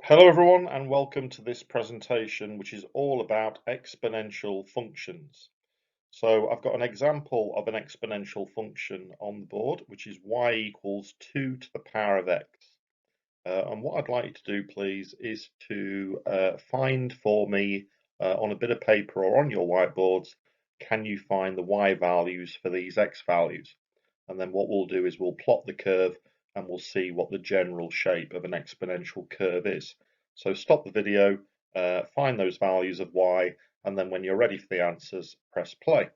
Hello everyone and welcome to this presentation which is all about exponential functions. So I've got an example of an exponential function on the board which is y equals 2 to the power of x. And what I'd like you to do please is to find for me on a bit of paper or on your whiteboards, can you find the y values for these x values? And then what we'll do is we'll plot the curve and we'll see what the general shape of an exponential curve is. So stop the video, find those values of y, and then when you're ready for the answers, press play.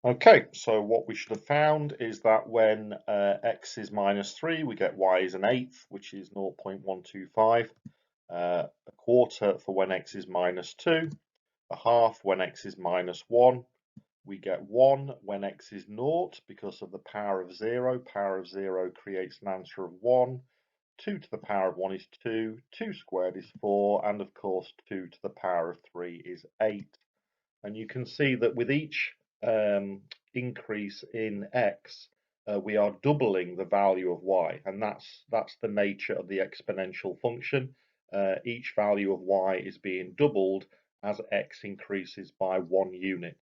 Okay, so what we should have found is that when x is minus 3, we get y is an eighth, which is 0.125, a quarter for when x is minus 2, a half when x is minus 1, we get 1 when x is 0 because of the power of 0. Power of 0 creates an answer of 1. 2 to the power of 1 is 2. 2 squared is 4. And of course, 2 to the power of 3 is 8. And you can see that with each increase in x, we are doubling the value of y. And that's the nature of the exponential function. Each value of y is being doubled as x increases by 1 unit.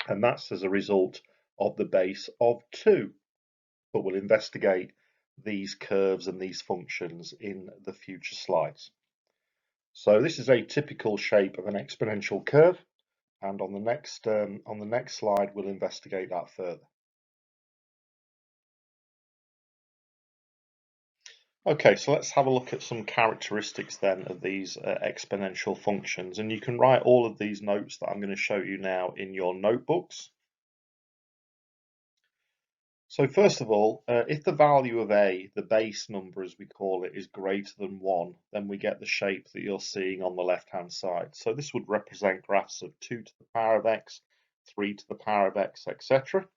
And that's as a result of the base of 2. But we'll investigate these curves and these functions in the future slides. So this is a typical shape of an exponential curve, and on the next slide we'll investigate that further. Okay, so let's have a look at some characteristics then of these exponential functions, and you can write all of these notes that I'm going to show you now in your notebooks. So first of all, if the value of a, the base number as we call it, is greater than 1, then we get the shape that you're seeing on the left-hand side. So this would represent graphs of 2 to the power of x, 3 to the power of x, etc.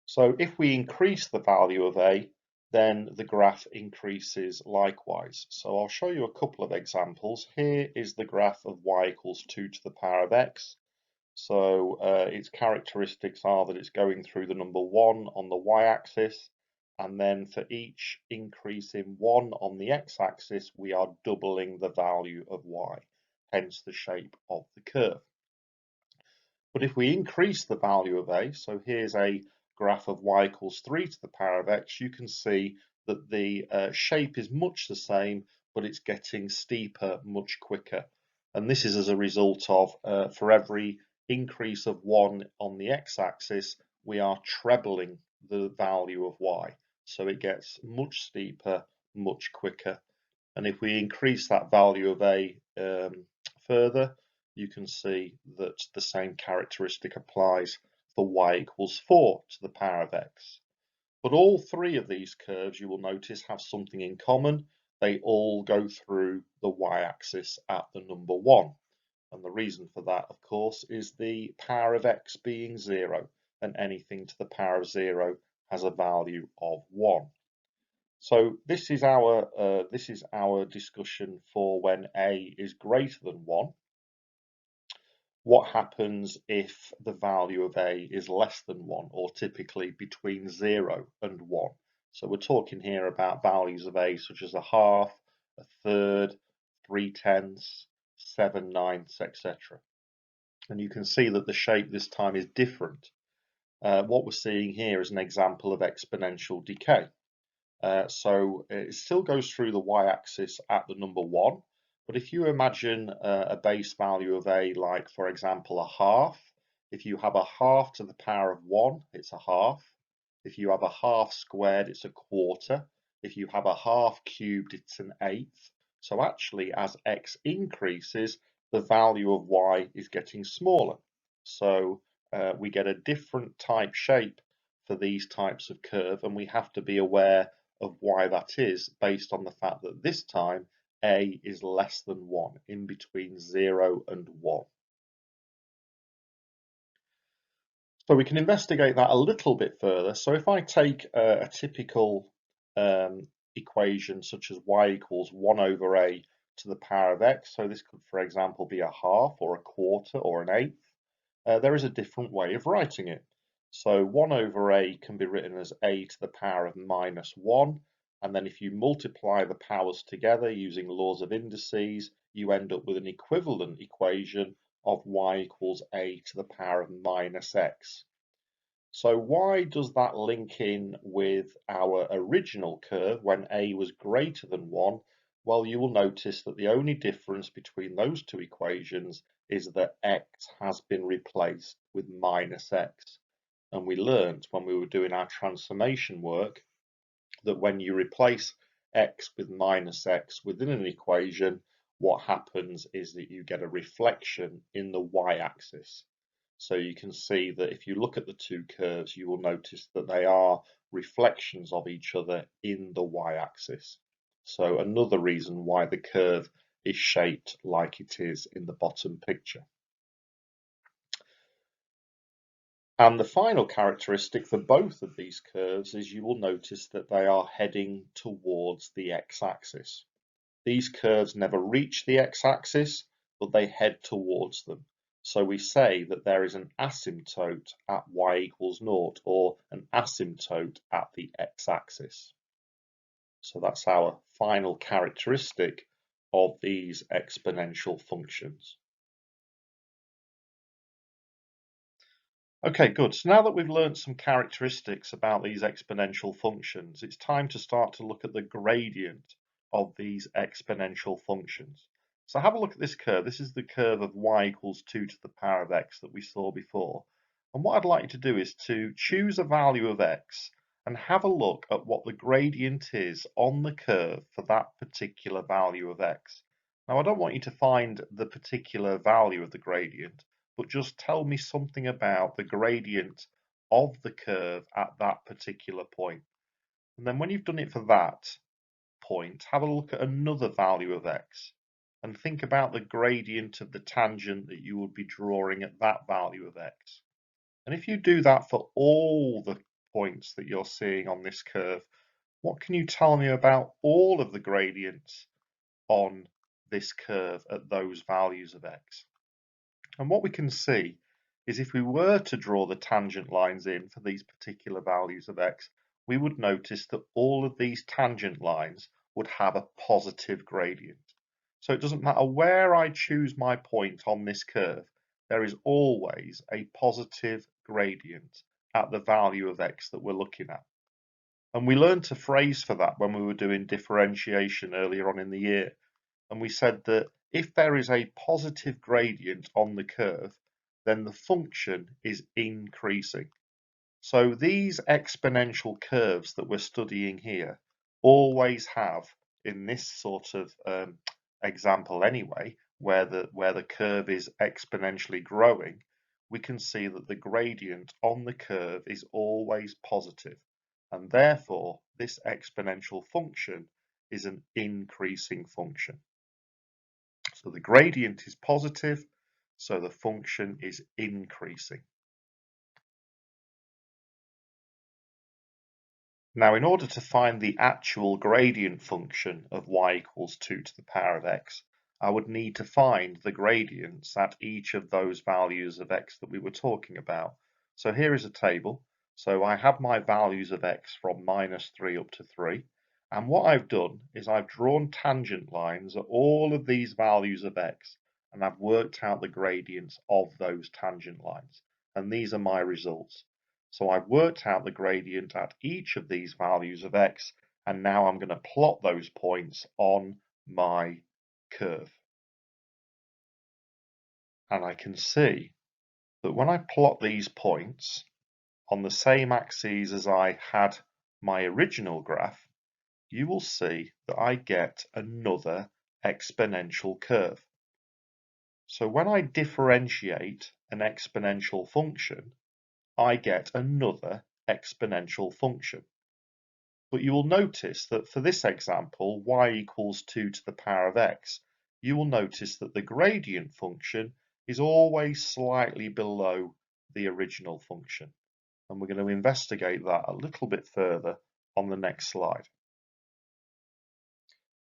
So if we increase the value of a, then the graph increases likewise. So I'll show you a couple of examples. Here is the graph of y equals 2 to the power of x. So its characteristics are that it's going through the number 1 on the y-axis, and then for each increase in 1 on the x-axis, we are doubling the value of y, hence the shape of the curve. But if we increase the value of a, so here's a graph of y equals 3 to the power of x, you can see that the shape is much the same, but it's getting steeper much quicker. And this is as a result of, for every increase of 1 on the x-axis, we are trebling the value of y. So it gets much steeper, much quicker. And if we increase that value of a further, you can see that the same characteristic applies for y equals 4 to the power of x. But all three of these curves, you will notice, have something in common. They all go through the y-axis at the number 1. And the reason for that, of course, is the power of x being 0, and anything to the power of 0 has a value of 1. So this is our discussion for when a is greater than 1. What happens if the value of a is less than 1, or typically between 0 and 1? So we're talking here about values of a such as a half, a third, 3/10, 7/9, etc. And you can see that the shape this time is different. What we're seeing here is an example of exponential decay. So it still goes through the y-axis at the number 1, but if you imagine a base value of a, like for example a half, if you have a half to the power of 1, it's a half. If you have a half squared, it's a quarter. If you have a half cubed, it's an eighth. So actually, as x increases, the value of y is getting smaller. So we get a different type shape for these types of curve, and we have to be aware of why that is based on the fact that this time a is less than 1, in between 0 and 1. So we can investigate that a little bit further. So if I take a typical equation such as y equals 1 over a to the power of x, so this could for example be a half or a quarter or an eighth, there is a different way of writing it. So 1 over a can be written as a to the power of -1, and then if you multiply the powers together using laws of indices, you end up with an equivalent equation of y equals a to the power of -x. So why does that link in with our original curve when a was greater than 1? Well, you will notice that the only difference between those two equations is that x has been replaced with -x. And we learnt when we were doing our transformation work that when you replace x with -x within an equation, what happens is that you get a reflection in the y-axis. So you can see that if you look at the two curves, you will notice that they are reflections of each other in the y-axis. So another reason why the curve is shaped like it is in the bottom picture. And the final characteristic for both of these curves is you will notice that they are heading towards the x-axis. These curves never reach the x-axis, but they head towards them. So we say that there is an asymptote at y equals 0, or an asymptote at the x-axis. So that's our final characteristic of these exponential functions. Okay, good. So now that we've learned some characteristics about these exponential functions, it's time to start to look at the gradient of these exponential functions. So have a look at this curve. This is the curve of y equals 2 to the power of x that we saw before. And what I'd like you to do is to choose a value of x and have a look at what the gradient is on the curve for that particular value of x. Now, I don't want you to find the particular value of the gradient, but just tell me something about the gradient of the curve at that particular point. And then when you've done it for that point, have a look at another value of x and think about the gradient of the tangent that you would be drawing at that value of x. And if you do that for all the points that you're seeing on this curve, what can you tell me about all of the gradients on this curve at those values of x? And what we can see is if we were to draw the tangent lines in for these particular values of x, we would notice that all of these tangent lines would have a positive gradient. So it doesn't matter where I choose my point on this curve, there is always a positive gradient at the value of x that we're looking at. And we learned a phrase for that when we were doing differentiation earlier on in the year. And we said that if there is a positive gradient on the curve, then the function is increasing. So these exponential curves that we're studying here always have, in this sort of example anyway, where the curve is exponentially growing, we can see that the gradient on the curve is always positive, and therefore this exponential function is an increasing function. So the gradient is positive, so the function is increasing. Now, in order to find the actual gradient function of y equals 2 to the power of x, I would need to find the gradients at each of those values of x that we were talking about. So here is a table. So I have my values of x from -3 up to 3. And what I've done is I've drawn tangent lines at all of these values of x, and I've worked out the gradients of those tangent lines. And these are my results. So I've worked out the gradient at each of these values of x, and now I'm going to plot those points on my curve. And I can see that when I plot these points on the same axes as I had my original graph, you will see that I get another exponential curve. So when I differentiate an exponential function, I get another exponential function. But you will notice that for this example, y equals 2 to the power of x, you will notice that the gradient function is always slightly below the original function. And we're going to investigate that a little bit further on the next slide.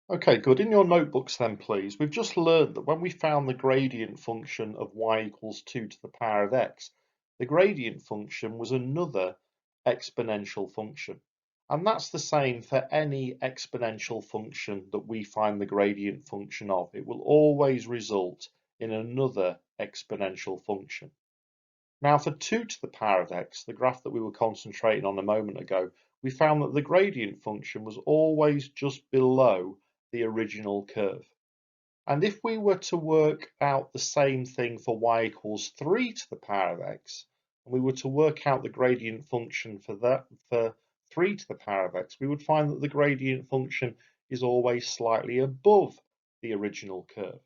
Okay, good. In your notebooks then, please, we've just learned that when we found the gradient function of y equals 2 to the power of x, the gradient function was another exponential function. And that's the same for any exponential function that we find the gradient function of. It will always result in another exponential function. Now for 2 to the power of x, the graph that we were concentrating on a moment ago, we found that the gradient function was always just below the original curve. And if we were to work out the same thing for y equals 3 to the power of x, and we were to work out the gradient function for 3 to the power of x, we would find that the gradient function is always slightly above the original curve.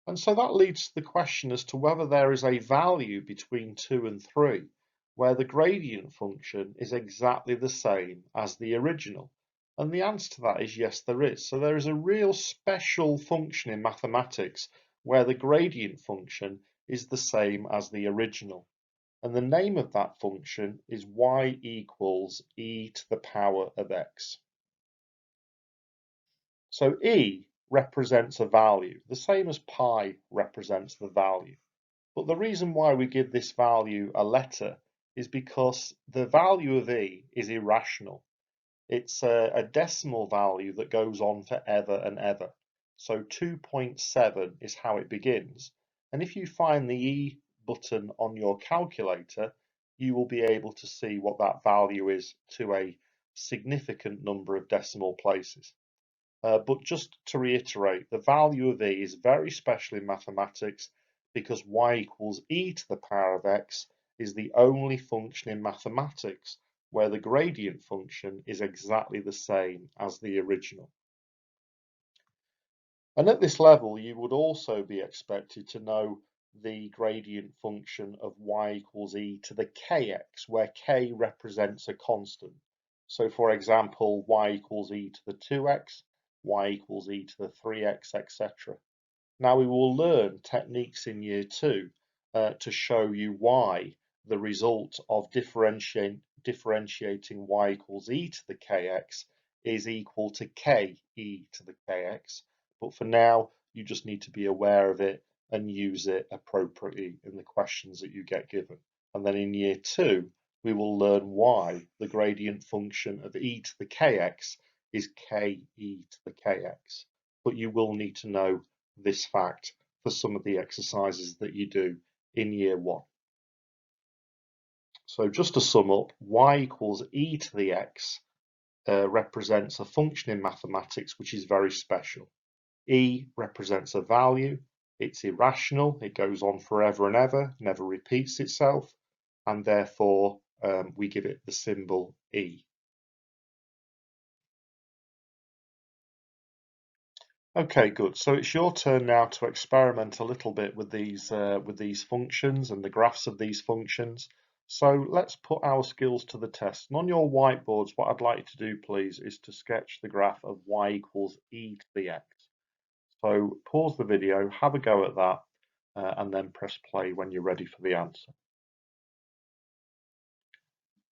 And so that leads to the question as to whether there is a value between 2 and 3 where the gradient function is exactly the same as the original. And the answer to that is yes, there is. So there is a real special function in mathematics where the gradient function is the same as the original. And the name of that function is y equals e to the power of x. So e represents a value, the same as pi represents the value. But the reason why we give this value a letter is because the value of e is irrational. It's a decimal value that goes on forever and ever. So 2.7 is how it begins. And if you find the E button on your calculator, you will be able to see what that value is to a significant number of decimal places. But just to reiterate, the value of e is very special in mathematics because y equals e to the power of x is the only function in mathematics where the gradient function is exactly the same as the original. And at this level, you would also be expected to know the gradient function of y equals e to the kx, where k represents a constant. So for example, y equals e to the 2x, y equals e to the 3x, etc. Now we will learn techniques in year 2 to show you why the result of differentiating y equals e to the kx is equal to k e to the kx. But for now, you just need to be aware of it and use it appropriately in the questions that you get given. And then in year 2, we will learn why the gradient function of e to the kx is ke to the kx. But you will need to know this fact for some of the exercises that you do in year 1. So just to sum up, y equals e to the x represents a function in mathematics which is very special. E represents a value, it's irrational, it goes on forever and ever, never repeats itself, and therefore we give it the symbol E. Okay, good. So it's your turn now to experiment a little bit with these functions and the graphs of these functions. So let's put our skills to the test. And on your whiteboards, what I'd like you to do, please, is to sketch the graph of y equals e to the x. So pause the video, have a go at that, and then press play when you're ready for the answer.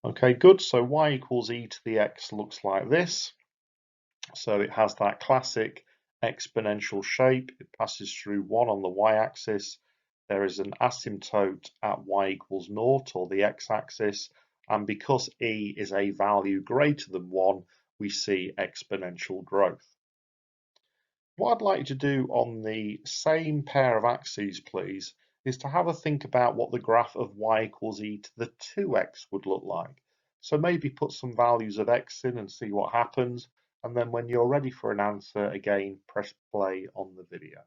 Okay, good. So y equals e to the x looks like this. So it has that classic exponential shape. It passes through 1 on the y-axis. There is an asymptote at y equals 0, or the x-axis. And because e is a value greater than 1, we see exponential growth. What I'd like you to do on the same pair of axes, please, is to have a think about what the graph of y equals e to the 2x would look like. So maybe put some values of x in and see what happens. And then when you're ready for an answer, again, press play on the video.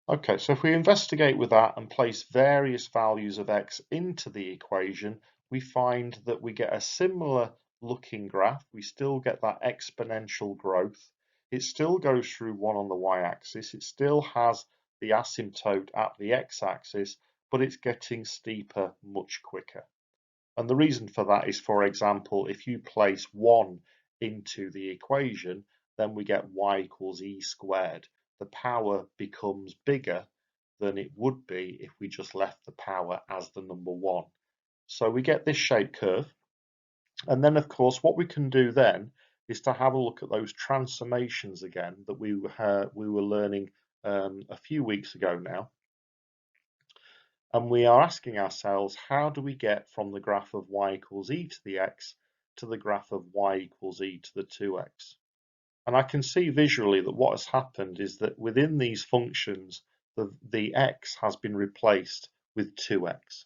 Okay, so if we investigate with that and place various values of x into the equation, we find that we get a similar looking graph. We still get that exponential growth. It still goes through 1 on the y-axis. It still has the asymptote at the x-axis, but it's getting steeper much quicker. And the reason for that is, for example, if you place 1 into the equation, then we get y equals e squared. The power becomes bigger than it would be if we just left the power as the number 1. So we get this shaped curve. And then, of course, what we can do then is to have a look at those transformations again that we were learning a few weeks ago now. And we are asking ourselves, how do we get from the graph of y equals e to the x to the graph of y equals e to the 2x? And I can see visually that what has happened is that within these functions, the x has been replaced with 2x.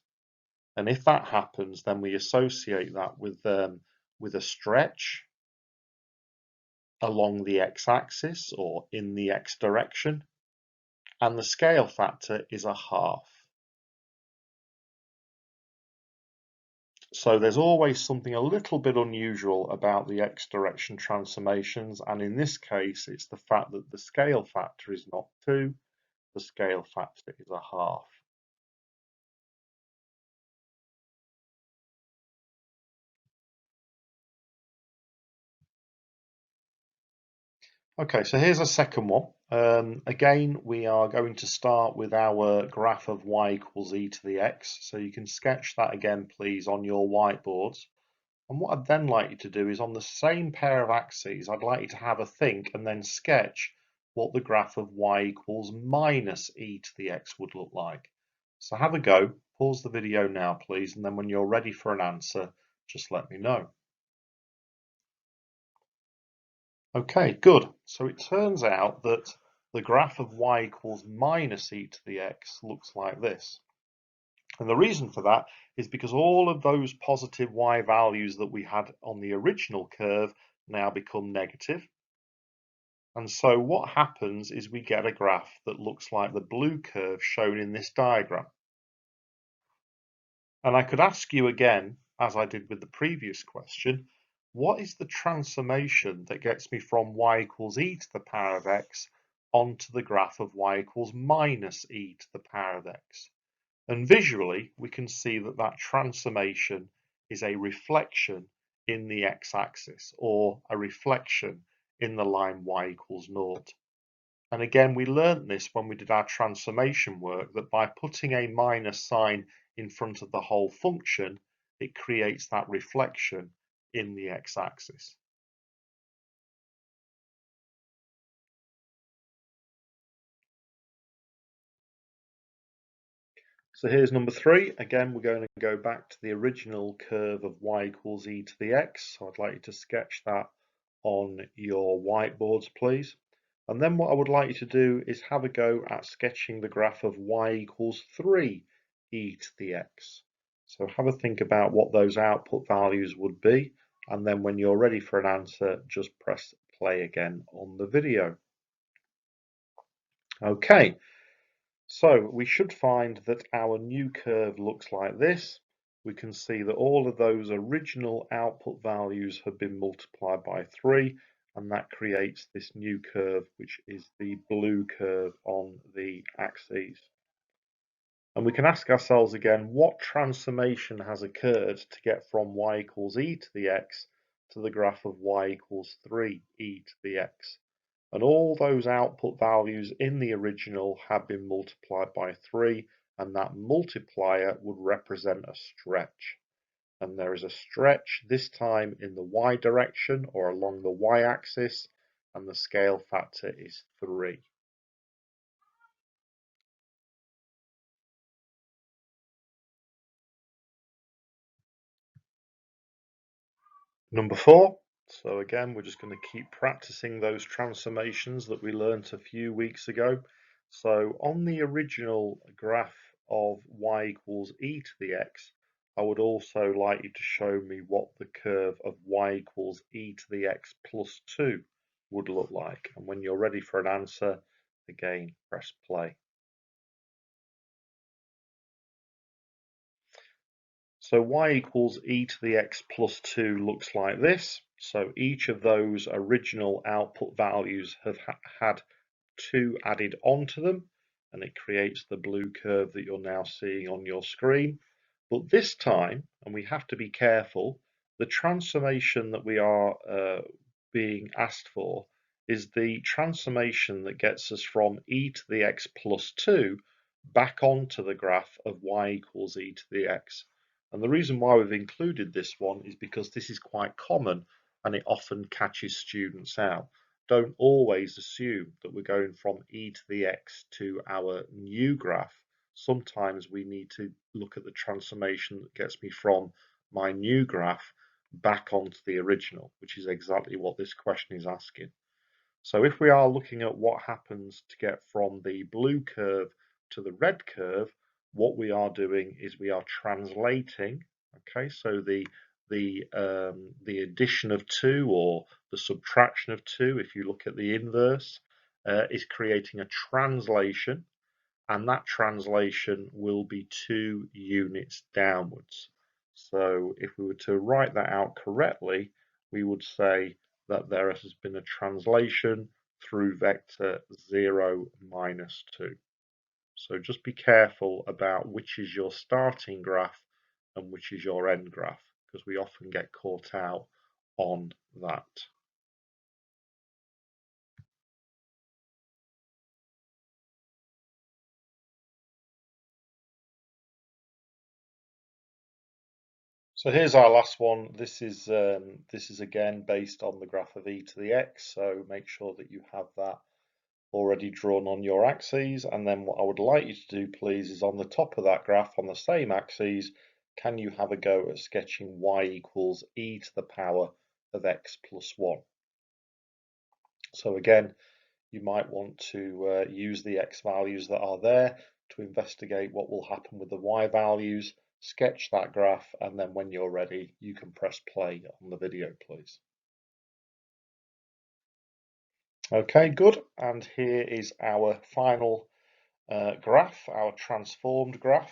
And if that happens, then we associate that with a stretch along the x-axis or in the x direction, and the scale factor is a half. So there's always something a little bit unusual about the x direction transformations, and in this case it's the fact that the scale factor is not 2, the scale factor is a half. Okay, so here's a second one. Again, we are going to start with our graph of y equals e to the x. So you can sketch that again, please, on your whiteboards. And what I'd then like you to do is on the same pair of axes, I'd like you to have a think and then sketch what the graph of y equals minus e to the x would look like. So have a go, pause the video now, please, and then when you're ready for an answer, just let me know. Okay, good. So it turns out that the graph of y equals minus e to the x looks like this. And the reason for that is because all of those positive y values that we had on the original curve now become negative. And so what happens is we get a graph that looks like the blue curve shown in this diagram. And I could ask you again, as I did with the previous question, what is the transformation that gets me from y equals e to the power of x onto the graph of y equals minus e to the power of x? And visually, we can see that that transformation is a reflection in the x-axis, or a reflection in the line y equals 0. And again, we learnt this when we did our transformation work, that by putting a minus sign in front of the whole function, it creates that reflection in the x-axis. So here's number 3. Again, we're going to go back to the original curve of y equals e to the x. So I'd like you to sketch that on your whiteboards, please. And then what I would like you to do is have a go at sketching the graph of y equals 3 e to the x. So have a think about what those output values would be, and then when you're ready for an answer, just press play again on the video. Okay, so we should find that our new curve looks like this. We can see that all of those original output values have been multiplied by 3, and that creates this new curve, which is the blue curve on the axes. And we can ask ourselves again, what transformation has occurred to get from y equals e to the x to the graph of y equals 3 e to the x? And all those output values in the original have been multiplied by 3, and that multiplier would represent a stretch. And there is a stretch this time in the y direction, or along the y-axis, and the scale factor is 3. Number 4. So again, we're just going to keep practicing those transformations that we learnt a few weeks ago. So on the original graph of y equals e to the x, I would also like you to show me what the curve of y equals e to the x plus 2 would look like. And when you're ready for an answer, again, press play. So y equals e to the x plus 2 looks like this. So each of those original output values have had 2 added onto them, and it creates the blue curve that you're now seeing on your screen. But this time, and we have to be careful, the transformation that we are being asked for is the transformation that gets us from e to the x plus 2 back onto the graph of y equals e to the x. And the reason why we've included this one is because this is quite common and it often catches students out. Don't always assume that we're going from e to the x to our new graph sometimes we need to look at the transformation that gets me from my new graph back onto the original, which is exactly what this question is asking. So if we are looking at what happens to get from the blue curve to the red curve, what we are doing is we are translating. Okay, so the addition of 2 or the subtraction of 2, if you look at the inverse, is creating a translation, and that translation will be 2 units downwards. So if we were to write that out correctly, we would say that there has been a translation through vector 0, minus 2. So just be careful about which is your starting graph and which is your end graph, because we often get caught out on that. So here's our last one. This is again based on the graph of e to the x. So make sure that you have that already drawn on your axes. And then what I would like you to do, please, is on the top of that graph on the same axes, can you have a go at sketching y equals e to the power of x plus 1? So again, you might want to use the x values that are there to investigate what will happen with the y values, sketch that graph, and then when you're ready, you can press play on the video, please. Okay, good. And here is our final graph, our transformed graph.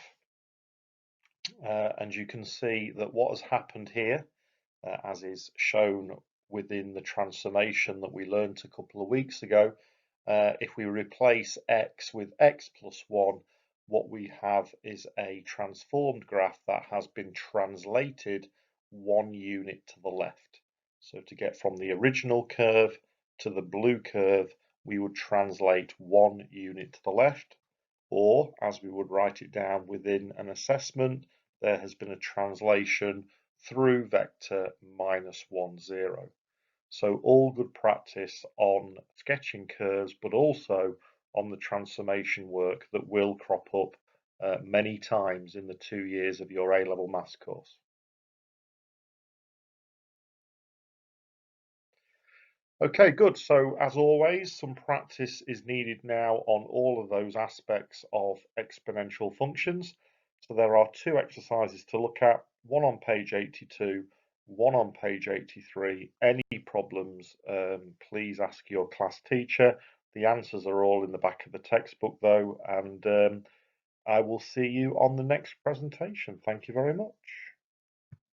And you can see that what has happened here, as is shown within the transformation that we learned a couple of weeks ago, if we replace x with x plus 1, what we have is a transformed graph that has been translated 1 unit to the left. So to get from the original curve to the blue curve, we would translate 1 unit to the left, or as we would write it down within an assessment, there has been a translation through vector -1, 0. So all good practice on sketching curves, but also on the transformation work that will crop up many times in the 2 years of your A-level maths course. Okay, good. So as always, some practice is needed now on all of those aspects of exponential functions. So there are 2 exercises to look at, one on page 82, one on page 83. Any problems, please ask your class teacher. The answers are all in the back of the textbook though, and I will see you on the next presentation. Thank you very much.